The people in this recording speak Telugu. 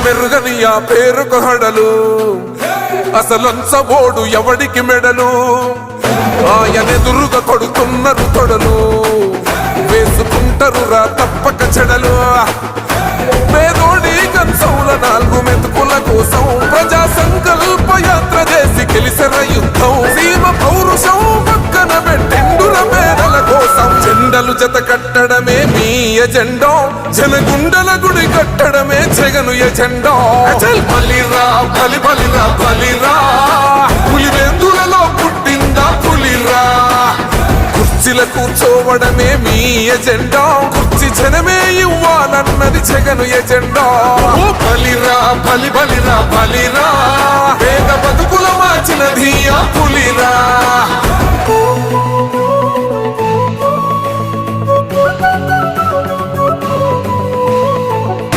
మెరుగని ఆ పేరుకు హడలు అసలంచబోడు ఎవడికి మెడలు ఆయనెదురుగా కొడుతున్నారు తొడలు వేసుకుంటారు రా తప్పక చెడలు పేదోడి కంచౌల 4 మెతుకుల కోసం ప్రజా సంకల్ప యాత్ర చేసి గెలిసిన యుద్ధం సీమ పౌరుషం పక్కన పెట్టిండుల పేదల కోసం జెండలు జత కట్టడమే మీ ఎజెండా జనగుండల గుడి కట్టడమే జగను ఎజెండా బలిరా బలి బలిరా బలిరా పులివెందులలో పుట్టిందా పులిరా కుర్చీల కూర్చోవడమే మీ ఎజెండా కుర్చీ జనమే ఇవ్వాలన్నది జగను ఎజెండా బలిరా బలి బలిరా బలిరా పేద బతుకుల మార్చినది ఆ పులిరా